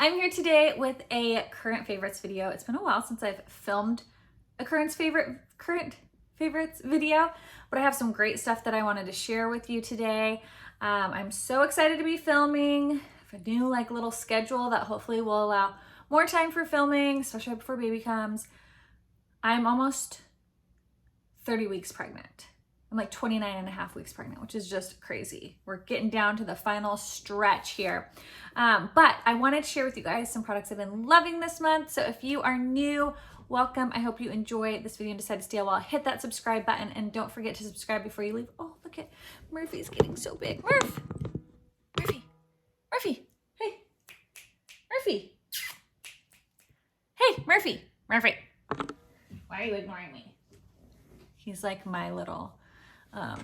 I'm here today with a current favorites video. It's been a while since I've filmed a current favorites video, but I have some great stuff that I wanted to share with you today. I'm so excited to be filming. I have a new little schedule that hopefully will allow more time for filming, especially before baby comes. I'm almost 30 weeks pregnant. I'm like 29 and a half weeks pregnant, which is just crazy. We're getting down to the final stretch here. But I wanted to share with you guys some products I've been loving this month. So if you are new, welcome. I hope you enjoy this video and decide to stay a while. Hit that subscribe button and don't forget to subscribe before you leave. Oh, look at Murphy's getting so big. Murphy, hey, Murphy. Hey, Murphy. Why are you ignoring me? He's like my little, my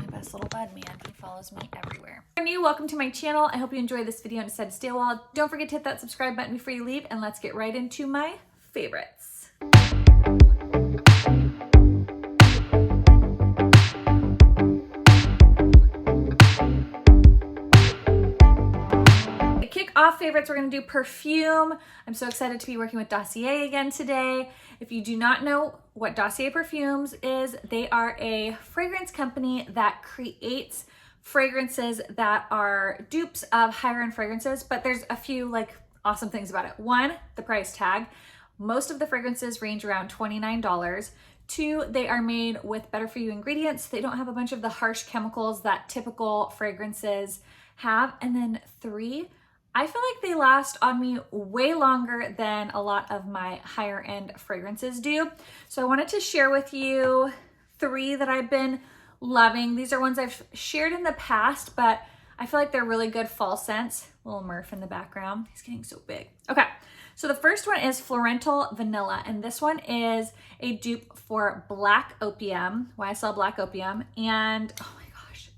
best little bud man. He follows me everywhere. If you're new, welcome to my channel. I hope you enjoyed this video and decided to stay a while. Don't forget to hit that subscribe button before you leave, and let's get right into my favorites. Off favorites, we're going to do Perfume. I'm so excited to be working with Dossier again today. If you do not know what Dossier Perfumes is, they are a fragrance company that creates fragrances that are dupes of higher end fragrances, but there's a few awesome things about it. One, the price tag. Most of the fragrances range around $29. Two, they are made with better for you ingredients. They don't have a bunch of the harsh chemicals that typical fragrances have. And then three, I feel like they last on me way longer than a lot of my higher end fragrances do. So I wanted to share with you three that I've been loving. These are ones I've shared in the past, but I feel like they're really good fall scents. Little Murph in the background. He's getting so big. Okay, so the first one is Floriental Vanilla, and this one is a dupe for Black Opium, YSL Black Opium. And oh my gosh,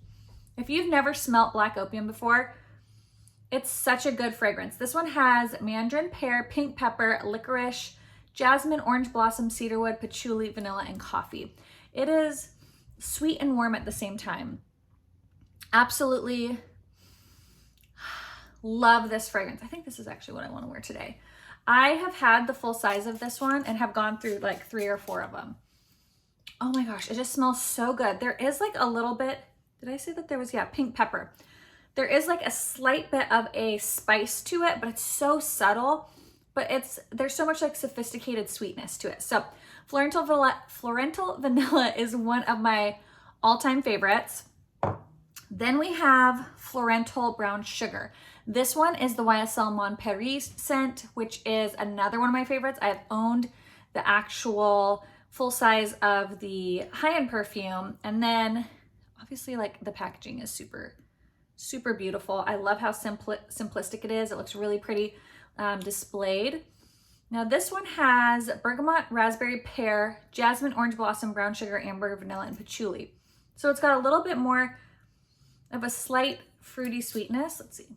if you've never smelt Black Opium before, it's such a good fragrance. This one has mandarin pear, pink pepper, licorice, jasmine, orange blossom, cedarwood, patchouli, vanilla, and coffee. It is sweet and warm at the same time. Absolutely love this fragrance. I think this is actually what I want to wear today. I have had the full size of this one and have gone through like 3 or 4 of them. Oh my gosh, it just smells so good. There is like a little bit, did I say that there was, yeah, pink pepper. There is like a slight bit of a spice to it, but it's so subtle, but there's so much like sophisticated sweetness to it. So Floriental Vanilla is one of my all-time favorites. Then we have Floriental Brown Sugar. This one is the YSL Mon Paris scent, which is another one of my favorites. I've owned the actual full size of the high-end perfume. And then obviously like the packaging is super beautiful. I love how simplistic it is. It looks really pretty displayed. Now this one has bergamot, raspberry, pear, jasmine, orange blossom, brown sugar, amber, vanilla, and patchouli. So it's got a little bit more of a slight fruity sweetness. Let's see.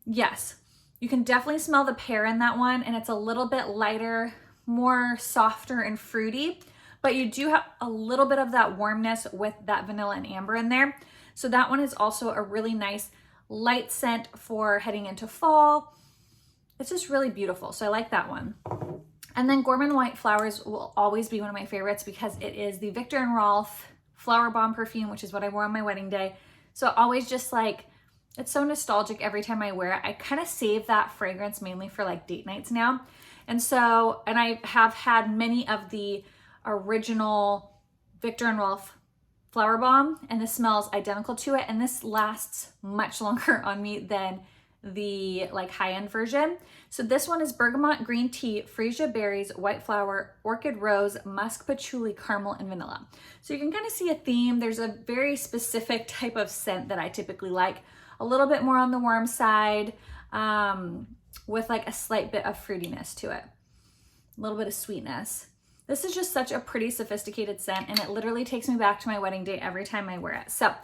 Yes, you can definitely smell the pear in that one, and it's a little bit lighter, more softer and fruity, but you do have a little bit of that warmness with that vanilla and amber in there. So that one is also a really nice light scent for heading into fall. It's just really beautiful. So I like that one. And then Gourmond White Flowers will always be one of my favorites because it is the Viktor & Rolf Flower Bomb perfume, which is what I wore on my wedding day. So always just like, it's so nostalgic every time I wear it. I kind of save that fragrance mainly for like date nights now. And I have had many of the original Viktor & Rolf Flower Bomb, and this smells identical to it, and this lasts much longer on me than the like high-end version. So this one is bergamot, green tea, freesia berries, white flower, orchid rose, musk, patchouli, caramel, and vanilla. So you can kind of see a theme. There's a very specific type of scent that I typically like, a little bit more on the warm side, with like a slight bit of fruitiness to it, a little bit of sweetness. This is just such a pretty sophisticated scent, and it literally takes me back to my wedding day every time I wear it. So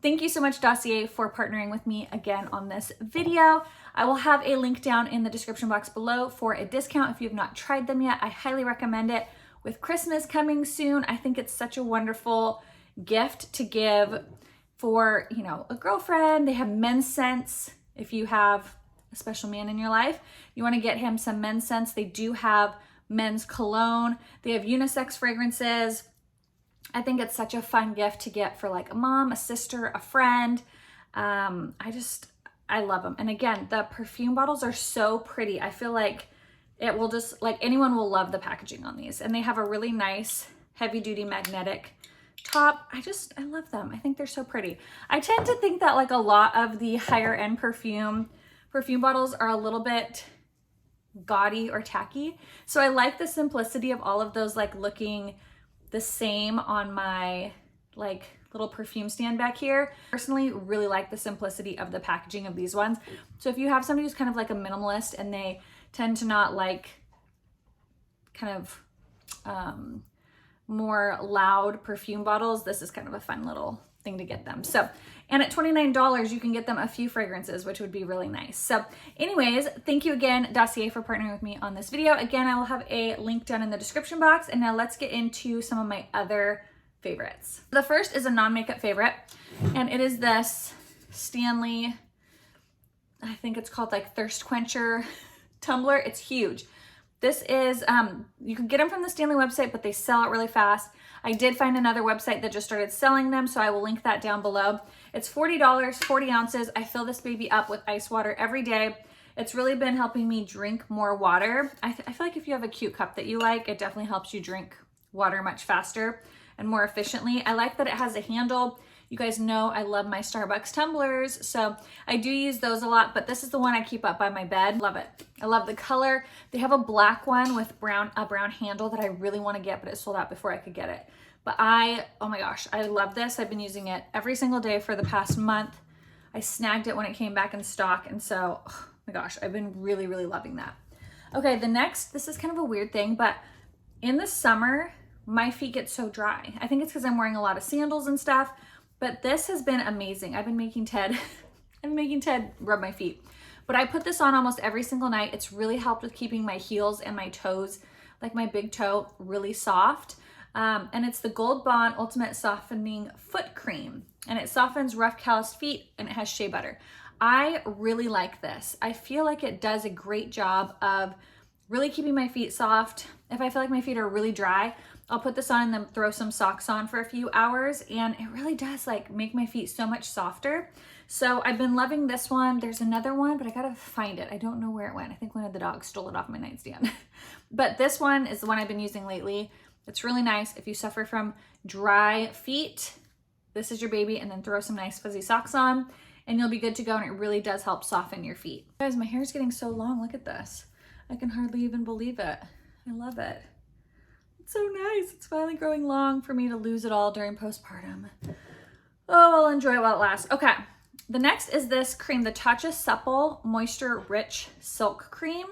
thank you so much, Dossier, for partnering with me again on this video. I will have a link down in the description box below for a discount if you have not tried them yet. I highly recommend it. With Christmas coming soon, I think it's such a wonderful gift to give for, a girlfriend. They have men's scents. if you have a special man in your life, you want to get him some men's scents. They do have men's cologne. They have unisex fragrances. I think it's such a fun gift to get for like a mom, a sister, a friend. I love them. And again, the perfume bottles are so pretty. I feel like it will just, like, anyone will love the packaging on these. And they have a really nice heavy duty magnetic top. I love them. I think they're so pretty. I tend to think that like a lot of the higher end perfume bottles are a little bit gaudy or tacky. So I like the simplicity of all of those, like looking the same on my like little perfume stand back here. Personally, really like the simplicity of the packaging of these ones. So if you have somebody who's kind of like a minimalist and they tend to not like kind of more loud perfume bottles, this is kind of a fun little thing to get them. So, and at $29, you can get them a few fragrances, which would be really nice. So anyways, thank you again, Dossier, for partnering with me on this video. Again, I will have a link down in the description box. And now let's get into some of my other favorites. The first is a non-makeup favorite, and it is this Stanley, I think it's called like Thirst Quencher tumbler. It's huge. This is, you can get them from the Stanley website, but they sell out really fast. I did find another website that just started selling them, so I will link that down below. It's $40, 40 ounces. I fill this baby up with ice water every day. It's really been helping me drink more water. I feel like if you have a cute cup that you like, it definitely helps you drink water much faster and more efficiently. I like that it has a handle. You guys know I love my Starbucks tumblers, so I do use those a lot, but this is the one I keep up by my bed. Love it. I love the color. They have a black one with a brown handle that I really want to get, but it sold out before I could get it. But oh my gosh, I love this. I've been using it every single day for the past month. I snagged it when it came back in stock, and so, oh my gosh, I've been really, really loving that. Okay, the next, this is kind of a weird thing, but in the summer, my feet get so dry. I think it's because I'm wearing a lot of sandals and stuff, but this has been amazing. I've been making Ted rub my feet, but I put this on almost every single night. It's really helped with keeping my heels and my toes, like my big toe, really soft. And it's the Gold Bond Ultimate Softening Foot Cream, and it softens rough calloused feet, and it has shea butter. I really like this. I feel like it does a great job of really keeping my feet soft. If I feel like my feet are really dry, I'll put this on and then throw some socks on for a few hours, and it really does like make my feet so much softer. So I've been loving this one. There's another one, but I gotta find it. I don't know where it went. I think one of the dogs stole it off my nightstand. But this one is the one I've been using lately. It's really nice. If you suffer from dry feet, this is your baby, and then throw some nice fuzzy socks on and you'll be good to go. And it really does help soften your feet. Guys, my hair is getting so long. Look at this. I can hardly even believe it. I love it. It's so nice. It's finally growing long for me to lose it all during postpartum. Oh, I'll enjoy it while it lasts. Okay. The next is this cream, the Tatcha Supple Moisture Rich Silk Cream.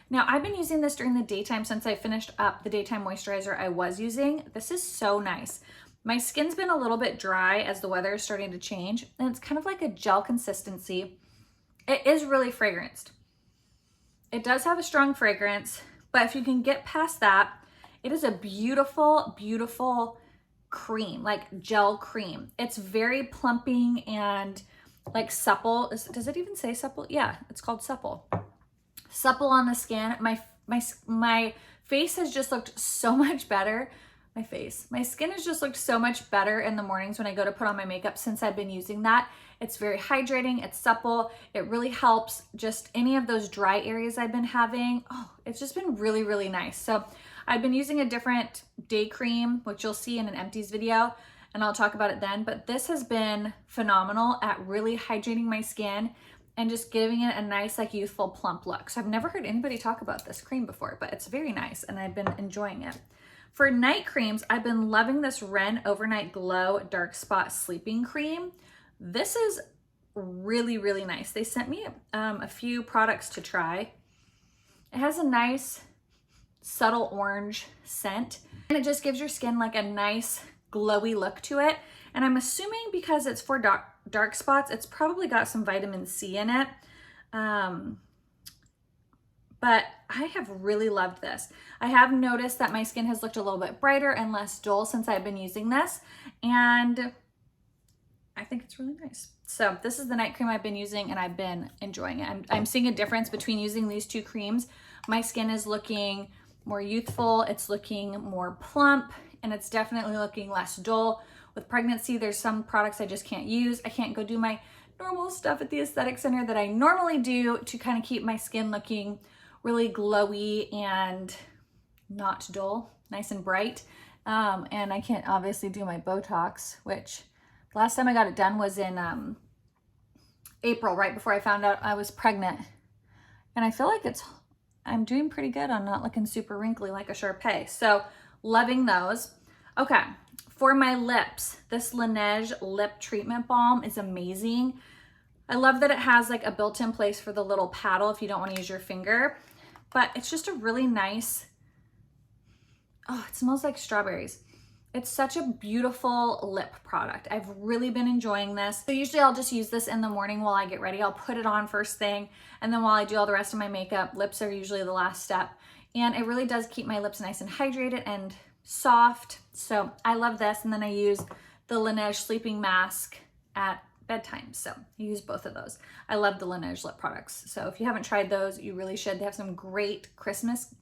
Now, I've been using this during the daytime since I finished up the daytime moisturizer I was using. This is so nice. My skin's been a little bit dry as the weather is starting to change, and it's kind of like a gel consistency. It is really fragranced. It does have a strong fragrance, but if you can get past that, it is a beautiful, beautiful cream, like gel cream. It's very plumping and like supple. Does it even say supple? Yeah, it's called supple. Supple on the skin. My face has just looked so much better. My skin has just looked so much better in the mornings when I go to put on my makeup since I've been using that. It's very hydrating, it's supple. It really helps just any of those dry areas I've been having. Oh, it's just been really, really nice. So I've been using a different day cream, which you'll see in an empties video, and I'll talk about it then. But this has been phenomenal at really hydrating my skin and just giving it a nice, like, youthful, plump look. So I've never heard anybody talk about this cream before, but it's very nice, and I've been enjoying it. For night creams, I've been loving this Ren Overnight Glow Dark Spot Sleeping Cream. This is really, really nice. They sent me a few products to try. It has a nice, subtle orange scent, and it just gives your skin like a nice, glowy look to it. And I'm assuming because it's for dark spots, it's probably got some vitamin C in it. But I have really loved this. I have noticed that my skin has looked a little bit brighter and less dull since I've been using this. And I think it's really nice. So this is the night cream I've been using and I've been enjoying it. I'm seeing a difference between using these two creams. My skin is looking more youthful, it's looking more plump, and it's definitely looking less dull. With pregnancy, there's some products I just can't use. I can't go do my normal stuff at the aesthetic center that I normally do to kind of keep my skin looking really glowy and not dull, nice and bright. And I can't obviously do my Botox, which last time I got it done was in April, right before I found out I was pregnant. And I feel like I'm doing pretty good on not looking super wrinkly like a Sharpay. So loving those. Okay, for my lips, this Laneige lip treatment balm is amazing. I love that it has like a built-in place for the little paddle if you don't want to use your finger, but it's just a really nice, oh, it smells like strawberries. It's such a beautiful lip product. I've really been enjoying this. So usually I'll just use this in the morning while I get ready. I'll put it on first thing, and then while I do all the rest of my makeup, lips are usually the last step. And it really does keep my lips nice and hydrated and soft. So I love this. And then I use the Laneige sleeping mask at bedtime. So I use both of those. I love the Laneige lip products. So if you haven't tried those, you really should. They have some great Christmas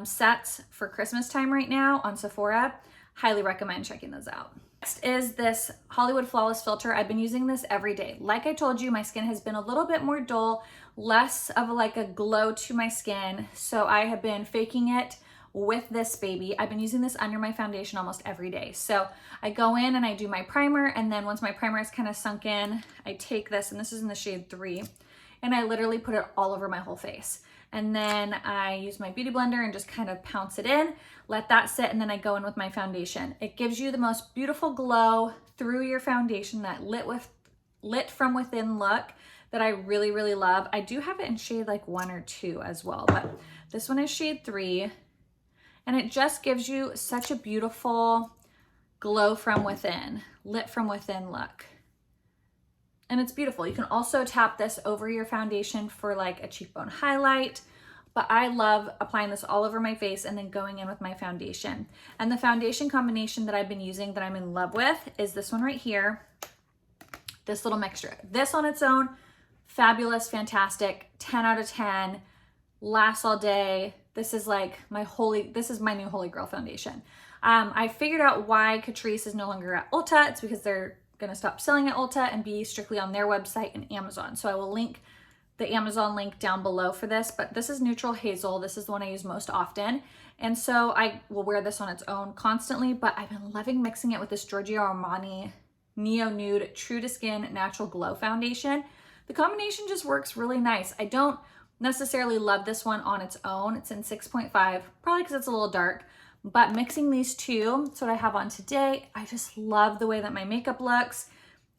sets for Christmas time right now on Sephora. Highly recommend checking those out. Next is this Hollywood Flawless Filter. I've been using this every day. Like I told you, my skin has been a little bit more dull, less of like a glow to my skin. So I have been faking it with this baby. I've been using this under my foundation almost every day. So I go in and I do my primer, and then once my primer is kind of sunk in, I take this, and this is in the shade 3, and I literally put it all over my whole face. And then I use my beauty blender and just kind of pounce it in, let that sit, and then I go in with my foundation. It gives you the most beautiful glow through your foundation, that lit from within look that I really, really love. I do have it in shade like 1 or 2 as well, but this one is shade 3, and it just gives you such a beautiful glow from within, lit from within look. And it's beautiful. You can also tap this over your foundation for like a cheekbone highlight, but I love applying this all over my face and then going in with my foundation. And the foundation combination that I've been using that I'm in love with is this one right here, this little mixture. This on its own, fabulous, fantastic, 10 out of 10, lasts all day. This is like this is my new holy grail foundation. I figured out why Catrice is no longer at Ulta. It's because they're going to stop selling at Ulta and be strictly on their website and Amazon. So I will link the Amazon link down below for this, but this is Neutral Hazel. This is the one I use most often. And so I will wear this on its own constantly, but I've been loving mixing it with this Giorgio Armani Neo Nude True to Skin Natural Glow Foundation. The combination just works really nice. I don't necessarily love this one on its own. It's in 6.5, probably because it's a little dark. But mixing these two, that's what I have on today. I just love the way that my makeup looks.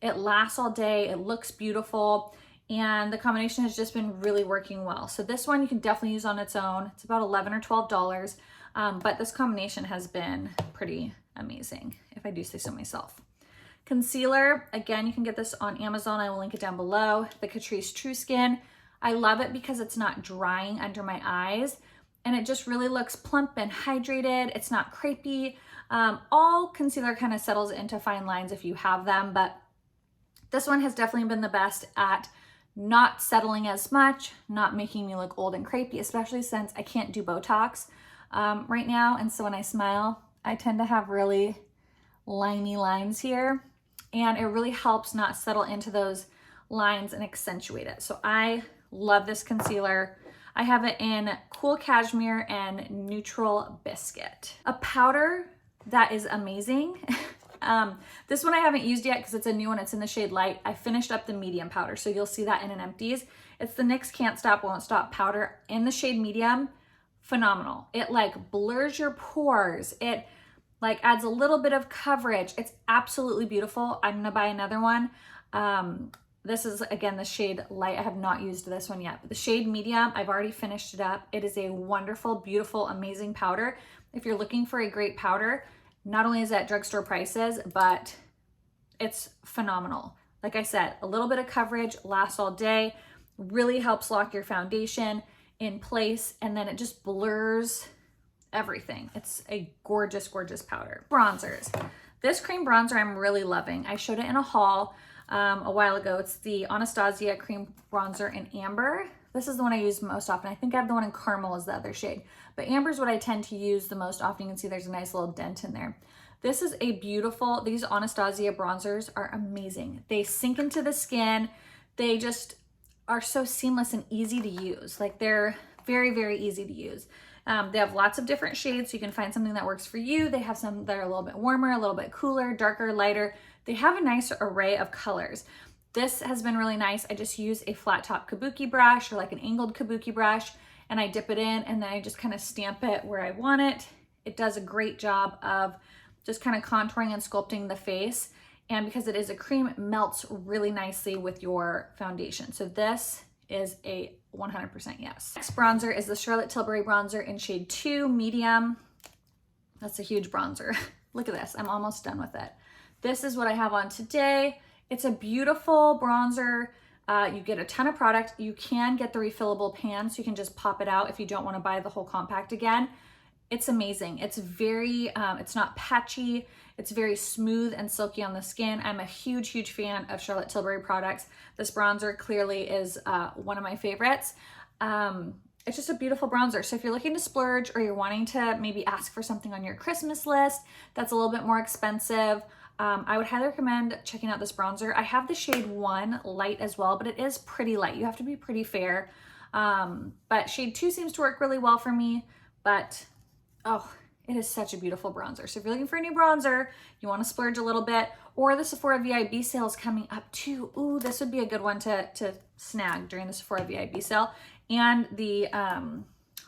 It lasts all day, it looks beautiful, and the combination has just been really working well. So this one you can definitely use on its own. It's about $11 or $12, but this combination has been pretty amazing, if I do say so myself. Concealer, again, you can get this on Amazon. I will link it down below. The Catrice True Skin. I love it because it's not drying under my eyes, and it just really looks plump and hydrated. It's not crepey. All concealer kind of settles into fine lines if you have them, but this one has definitely been the best at not settling as much, not making me look old and crepey, especially since I can't do Botox right now. And so when I smile, I tend to have really liney lines here, and it really helps not settle into those lines and accentuate it. So I love this concealer. I have it in Cool Cashmere and Neutral Biscuit. A powder that is amazing. This one I haven't used yet because it's a new one. It's in the shade Light. I finished up the medium powder, so you'll see that in an empties. It's the NYX Can't Stop Won't Stop powder in the shade medium. Phenomenal. It like blurs your pores. It like adds a little bit of coverage. It's absolutely beautiful. I'm gonna buy another one. This is, again, the shade Light. I have not used this one yet, but the shade Medium, I've already finished it up. It is a wonderful, beautiful, amazing powder. If you're looking for a great powder, not only is it at drugstore prices, but it's phenomenal. Like I said, a little bit of coverage, lasts all day, really helps lock your foundation in place, and then it just blurs everything. It's a gorgeous, gorgeous powder. Bronzers. This cream bronzer I'm really loving. I showed it in a haul a while ago. It's the Anastasia cream bronzer in Amber. This is the one I use most often. I think I have the one in Caramel is the other shade, but Amber is what I tend to use the most often. You can see there's a nice little dent in there. This is a beautiful, these Anastasia bronzers are amazing. They sink into the skin. They just are so seamless and easy to use. Like they're very, very easy to use. They have lots of different shades, so you can find something that works for you. They have some that are a little bit warmer, a little bit cooler, darker, lighter. They have a nice array of colors. This has been really nice. I just use a flat top kabuki brush or like an angled kabuki brush, and I dip it in and then I just kind of stamp it where I want it. It does a great job of just kind of contouring and sculpting the face. And because it is a cream, it melts really nicely with your foundation. So this is a 100% yes. Next bronzer is the Charlotte Tilbury bronzer in shade 2, medium. That's a huge bronzer. Look at this, I'm almost done with it. This is what I have on today. It's a beautiful bronzer. You get a ton of product. You can get the refillable pan, so you can just pop it out if you don't want to buy the whole compact again. It's amazing. It's very, it's not patchy. It's very smooth and silky on the skin. I'm a huge, huge fan of Charlotte Tilbury products. This bronzer clearly is one of my favorites. It's just a beautiful bronzer. So if you're looking to splurge or you're wanting to maybe ask for something on your Christmas list that's a little bit more expensive, I would highly recommend checking out this bronzer. I have the shade 1 light as well, but it is pretty light. You have to be pretty fair. But shade 2 seems to work really well for me, but oh, it is such a beautiful bronzer. So if you're looking for a new bronzer, you want to splurge a little bit, or the Sephora VIB sale is coming up too. Ooh, this would be a good one to snag during the Sephora VIB sale. And the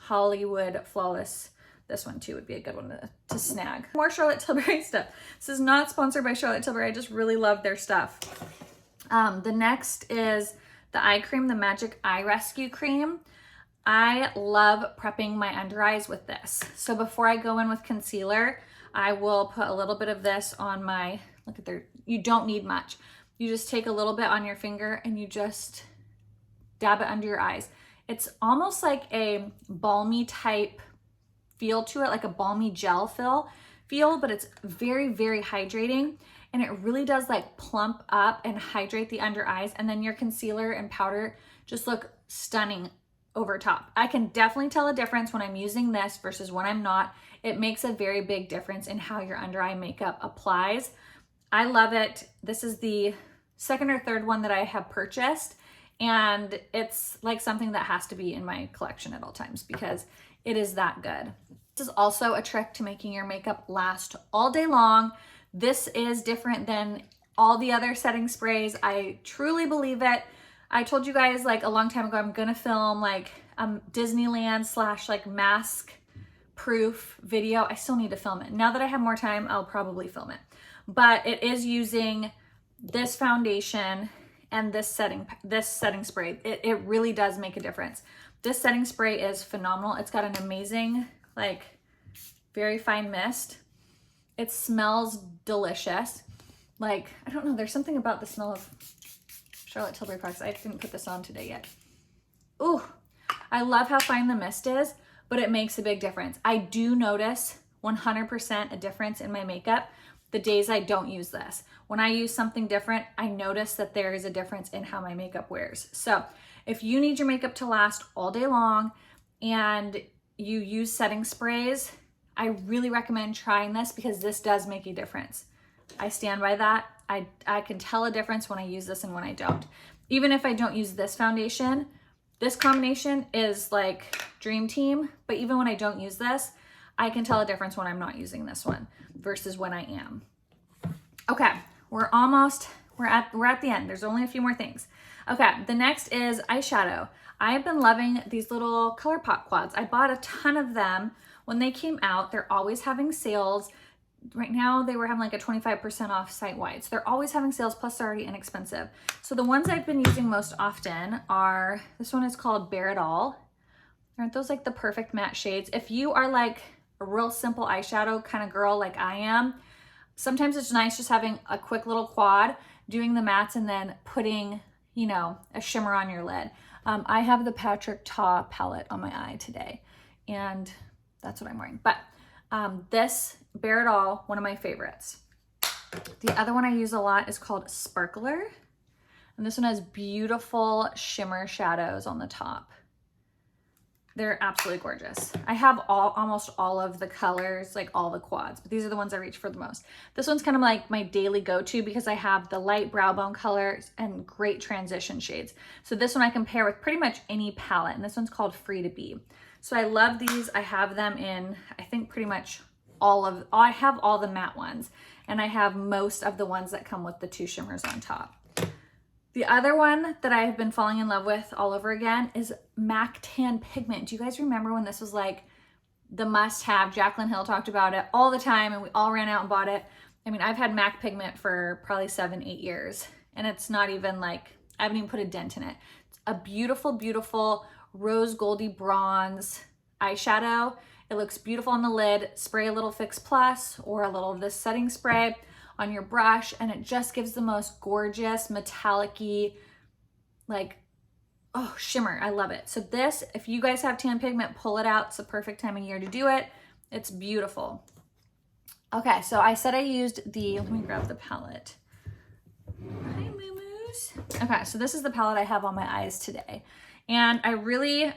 Hollywood Flawless, this one too would be a good one to snag. More Charlotte Tilbury stuff. This is not sponsored by Charlotte Tilbury. I just really love their stuff. The next is the eye cream, the Magic Eye Rescue Cream. I love prepping my under eyes with this. So before I go in with concealer, I will put a little bit of this on my, look at there, you don't need much. You just take a little bit on your finger and you just dab it under your eyes. It's almost like a balmy type feel to it, like a balmy gel feel, but it's very, very hydrating. And it really does like plump up and hydrate the under eyes. And then your concealer and powder just look stunning over top. I can definitely tell a difference when I'm using this versus when I'm not. It makes a very big difference in how your under eye makeup applies. I love it. This is the second or third one that I have purchased, and it's like something that has to be in my collection at all times because it is that good. This is also a trick to making your makeup last all day long. This is different than all the other setting sprays. I truly believe it. I told you guys like a long time ago, I'm gonna film like Disneyland / like mask proof video. I still need to film it. Now that I have more time, I'll probably film it. But it is using this foundation and this setting spray. It really does make a difference. This setting spray is phenomenal. It's got an amazing, like very fine mist. It smells delicious. Like, I don't know, there's something about the smell of Charlotte Tilbury products. I didn't put this on today yet. Ooh, I love how fine the mist is, but it makes a big difference. I do notice 100% a difference in my makeup the days I don't use this. When I use something different, I notice that there is a difference in how my makeup wears. So if you need your makeup to last all day long and you use setting sprays, I really recommend trying this because this does make a difference. I stand by that. I can tell a difference when I use this and when I don't. Even if I don't use this foundation, this combination is like dream team, but even when I don't use this, I can tell a difference when I'm not using this one versus when I am. Okay, we're at the end. There's only a few more things. Okay, the next is eyeshadow. I've been loving these little ColourPop quads. I bought a ton of them when they came out. They're always having sales. Right now they were having like a 25% off site-wide. So they're always having sales, plus they're already inexpensive. So the ones I've been using most often are, this one is called Bare It All. Aren't those like the perfect matte shades? If you are like a real simple eyeshadow kind of girl like I am, sometimes it's nice just having a quick little quad, doing the mattes and then putting, you know, a shimmer on your lid. I have the Patrick Ta palette on my eye today, and that's what I'm wearing. But this Bare It All, one of my favorites. The other one I use a lot is called Sparkler. And this one has beautiful shimmer shadows on the top. They're absolutely gorgeous. I have almost all of the colors, like all the quads, but these are the ones I reach for the most. This one's kind of like my daily go-to because I have the light brow bone colors and great transition shades. So this one I can pair with pretty much any palette, and this one's called Free to Be. So I love these. I have them in, I think pretty much I have all the matte ones, and I have most of the ones that come with the 2 shimmers on top. The other one that I have been falling in love with all over again is MAC Tan Pigment. Do you guys remember when this was like the must-have? Jaclyn Hill talked about it all the time and we all ran out and bought it. I mean, I've had MAC Pigment for probably 7-8 years and it's not even like, I haven't even put a dent in it. It's a beautiful, beautiful rose goldy bronze eyeshadow. It looks beautiful on the lid. Spray a little Fix Plus or a little of this setting spray on your brush, and it just gives the most gorgeous metallic-y, like, oh, shimmer. I love it. So this, if you guys have tan pigment, pull it out. It's the perfect time of year to do it. It's beautiful. Okay, so I said I used let me grab the palette. Hi, moo-moos. Okay, so this is the palette I have on my eyes today. And I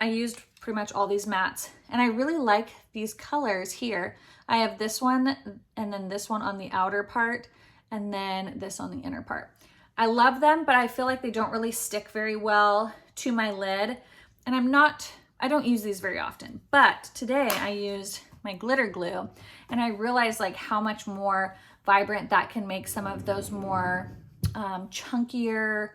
used pretty much all these mattes, and I really like these colors here. I have this one and then this one on the outer part and then this on the inner part. I love them, but I feel like they don't really stick very well to my lid. And I don't use these very often, but today I used my glitter glue and I realized like how much more vibrant that can make some of those more chunkier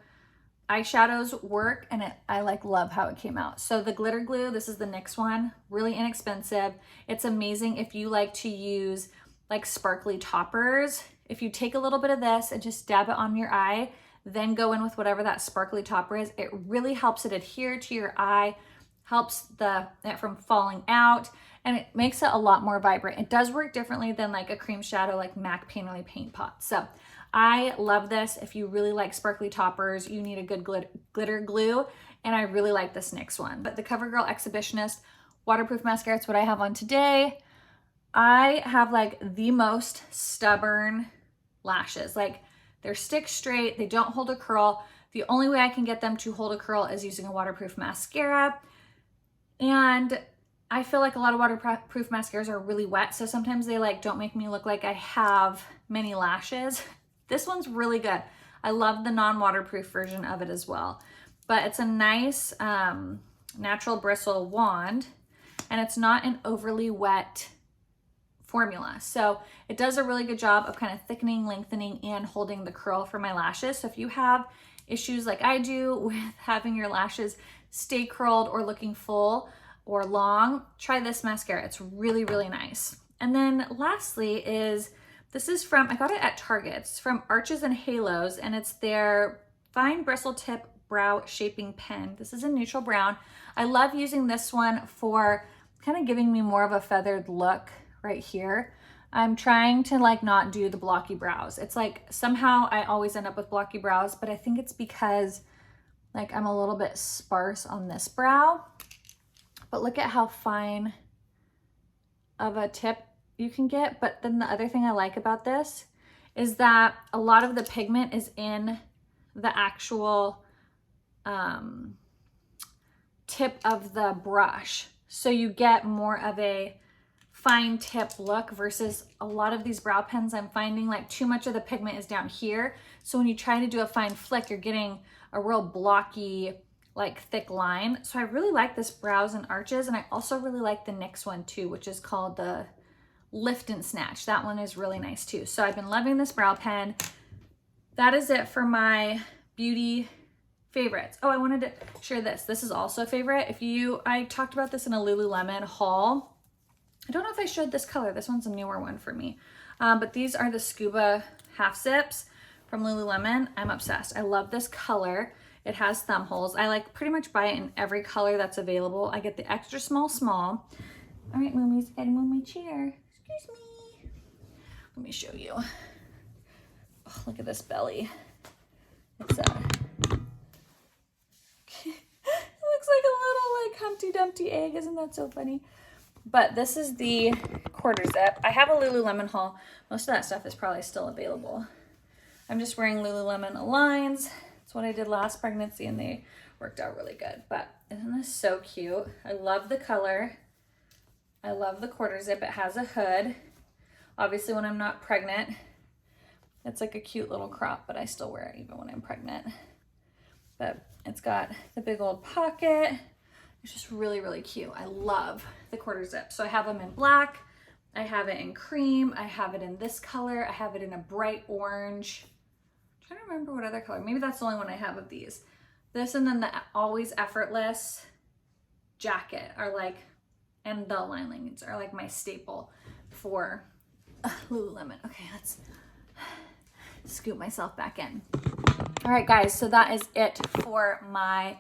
eyeshadows work, and I like love how it came out. So the glitter glue, this is the NYX one, really inexpensive. It's amazing if you like to use like sparkly toppers. If you take a little bit of this and just dab it on your eye, then go in with whatever that sparkly topper is, it really helps it adhere to your eye, helps it from falling out, and it makes it a lot more vibrant. It does work differently than like a cream shadow like MAC Painterly Paint Pot. So I love this. If you really like sparkly toppers, you need a good glitter glue, and I really like this NYX one. But the CoverGirl Exhibitionist Waterproof Mascara, it's what I have on today. I have like the most stubborn lashes. Like they're stick straight, they don't hold a curl. The only way I can get them to hold a curl is using a waterproof mascara. And I feel like a lot of waterproof mascaras are really wet, so sometimes they like don't make me look like I have many lashes. This one's really good. I love the non-waterproof version of it as well. But it's a nice natural bristle wand, and it's not an overly wet formula. So it does a really good job of kind of thickening, lengthening, and holding the curl for my lashes. So if you have issues like I do with having your lashes stay curled or looking full or long, try this mascara. It's really, really nice. And then lastly this is from, I got it at Target. It's from Arches and Halos, and it's their Fine Bristle Tip Brow Shaping Pen. This is a neutral brown. I love using this one for kind of giving me more of a feathered look right here. I'm trying to like not do the blocky brows. It's like somehow I always end up with blocky brows, but I think it's because like I'm a little bit sparse on this brow. But look at how fine of a tip you can get. But then the other thing I like about this is that a lot of the pigment is in the actual tip of the brush. So you get more of a fine tip look versus a lot of these brow pens I'm finding like too much of the pigment is down here. So when you try to do a fine flick, you're getting a real blocky, like thick line. So I really like this Brows and Arches, and I also really like the NYX one too, which is called the Lift and Snatch. That one is really nice too. So I've been loving this brow pen. That is it for my beauty favorites. Oh, I wanted to share this. This is also a favorite. I talked about this in a Lululemon haul. I don't know if I showed this color. This one's a newer one for me. But these are the Scuba Half Zips from Lululemon. I'm obsessed. I love this color. It has thumb holes. I like pretty much buy it in every color that's available. I get the extra small. All right, Moomie's gotta move my chair. Excuse me. Let me show you. Oh, look at this belly. It's it looks like a little like Humpty Dumpty egg. Isn't that so funny? But this is the quarter zip. I have a Lululemon haul. Most of that stuff is probably still available. I'm just wearing Lululemon Aligns. That's what I did last pregnancy and they worked out really good. But isn't this so cute? I love the color. I love the quarter zip. It has a hood. Obviously when I'm not pregnant, it's like a cute little crop, but I still wear it even when I'm pregnant. But it's got the big old pocket. It's just really, really cute. I love the quarter zip. So I have them in black. I have it in cream. I have it in this color. I have it in a bright orange. I'm trying to remember what other color. Maybe that's the only one I have of these. This and then the Always Effortless jacket are like, and the linings are like my staple for Lululemon. Okay, let's scoop myself back in. All right, guys, so that is it for my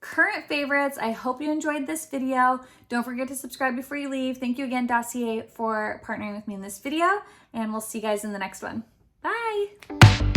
current favorites. I hope you enjoyed this video. Don't forget to subscribe before you leave. Thank you again, Dossier, for partnering with me in this video, and we'll see you guys in the next one. Bye.